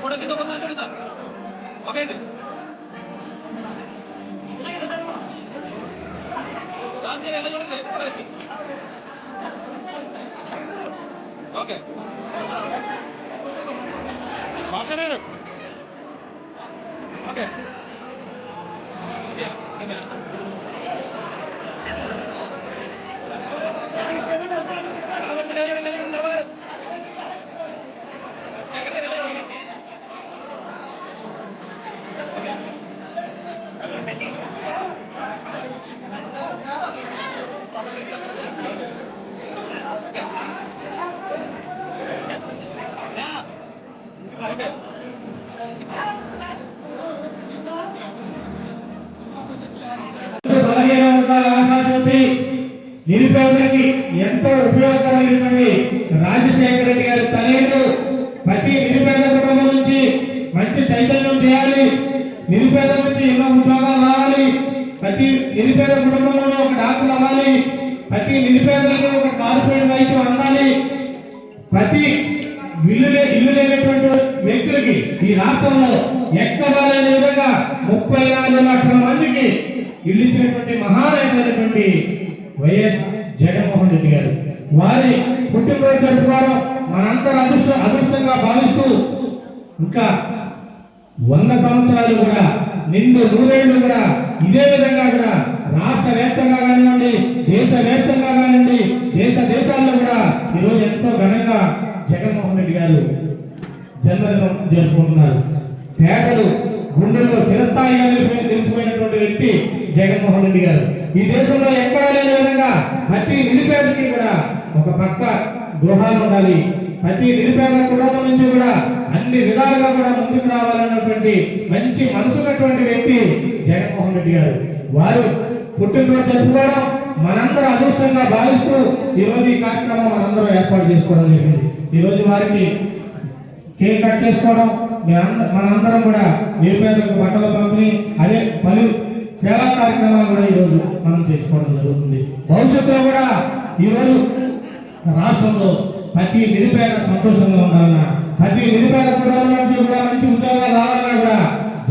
Photo किती बघा sir okay okay మాట్లాడారు ఓకే నిరుపేదలకి ఎంతో ఉపయోగకరమైనటువంటి రాజశేఖర రెడ్డి గారి తనయుడు ప్రతి నిరుపేద కుటుంబం నుంచి మంచి చైతన్యం చేయాలి, నిరుపేద నుంచి ఎన్నో ఉద్యోగాలు రావాలి, ప్రతి నిరుపేద కుటుంబంలో ఒక డాక్టర్ అవ్వాలి, ప్రతి నిరుపేదలకు ఒక కార్పొరేట్ వైద్యం అందాలి, ప్రతి ఇల్లు లేనటువంటి వ్యక్తులకి ఈ రాష్ట్రంలో ఎక్కడా లేని విధంగా 34 లక్షల మందికి ఇల్లు ఇచ్చినటువంటి మహానాయకుడైనటువంటి వైఎస్ జగన్మోహన్ రెడ్డి గారు వారి పుట్టినరోజు జరుపుకోవడం మనందరూ అదృష్టంగా భావిస్తూ ఇంకా 100 సంవత్సరాలు కూడా నిండు 100 ఏళ్ళు కూడా ఇదే విధంగా కూడా రాష్ట్ర వ్యాప్తంగా కానివ్వండి, దేశ వ్యాప్తంగా కానివ్వండి, దేశాల్లో కూడా ఈరోజు ఎంతో ఘనంగా జగన్మోహన్ రెడ్డి గారు జన్మదినం జరుపుకుంటున్నారు. పేదలు గుండెల్లో చిరస్థాయిగా తెలిసిపోయినటువంటి వ్యక్తి జగన్మోహన్ రెడ్డి గారు. ఈ దేశంలో ఎక్కడా లేని విధంగా ప్రతి నిరుపేదకి కూడా ఒక పక్క గృహాలు ఉండాలి, ప్రతి నిరుపేద కుటుంబం నుంచి కూడా అన్ని విధాలుగా కూడా ముందుకు రావాలన్నటువంటి మంచి మనసున్నటువంటి వ్యక్తి జగన్మోహన్ రెడ్డి గారు. వారు పుట్టినరోజు జరుపుకోవడం మనందరూ అదృష్టంగా భావిస్తూ ఈరోజు ఈ కార్యక్రమం మనందరం ఏర్పాటు చేసుకోవడం జరిగింది. ఈరోజు వారికి కేక్ కట్ చేసుకోవడం, మనందరం కూడా నిరుపేదలకు బట్టల పంపిణీ, అదే పలు సేవా కార్యక్రమాలు కూడా ఈరోజు మనం చేసుకోవడం జరుగుతుంది. భవిష్యత్తులో కూడా ఈరోజు రాష్ట్రంలో ప్రతి నిరుపేద సంతోషంగా ఉండాలన్నా, ప్రతి నిరుపేద కుటుంబం నుంచి కూడా మంచి ఉద్యోగాలు రావాలన్నా కూడా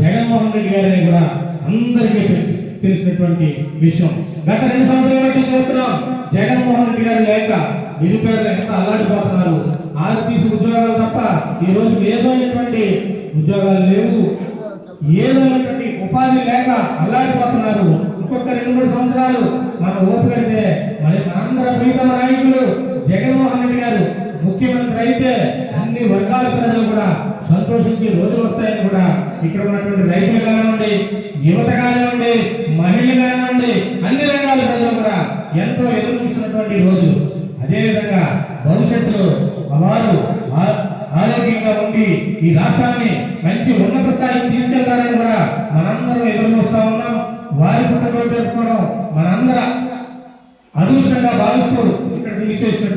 జగన్మోహన్ రెడ్డి గారిని కూడా అందరికీ తెలిసినటువంటి విషయం. గత 2 సంవత్సరాల నుంచి చూస్తున్నాం, జగన్మోహన్ రెడ్డి గారు లేక నిరుపేదలు ఎంత అల్లాడిపోతున్నారు. ఆర్టీసీ ఉద్యోగాలు తప్ప ఈ రోజు ఏదైనటువంటి ఉద్యోగాలు లేవు, ఏదైనటువంటి ఉపాధి లేక అల్లాడిపోతున్నారు. ఇంకొక 2-3 సంవత్సరాలు మనం ఓపికడితే మరి ఆంధ్ర ప్రీతమ నాయకులు జగన్మోహన్ రెడ్డి గారు ముఖ్యమంత్రి అయితే అన్ని వర్గాల ప్రజలు కూడా సంతోషించి రోజులు వస్తాయని కూడా ఇక్కడ ఉన్నటువంటి రైతులు కానివ్వండి, యువత కానివ్వండి, మహిళలు కానివ్వండి, అన్ని రంగాల ప్రజలు కూడా ఎంతో ఎదురు చూస్తున్నటువంటి రోజులు. అదేవిధంగా భవిష్యత్తులో వారు ఆరోగ్యంగా ఉండి ఈ రాష్ట్రాన్ని మంచి ఉన్నత స్థాయికి తీసుకెళ్తారని కూడా మనందరం ఎదురు చూస్తా ఉన్నాం. వారి పుట్టినరోజు జరుపుకోవడం మనందరం అదృష్టంగా భావిస్తూ ఇక్కడికి చేసిన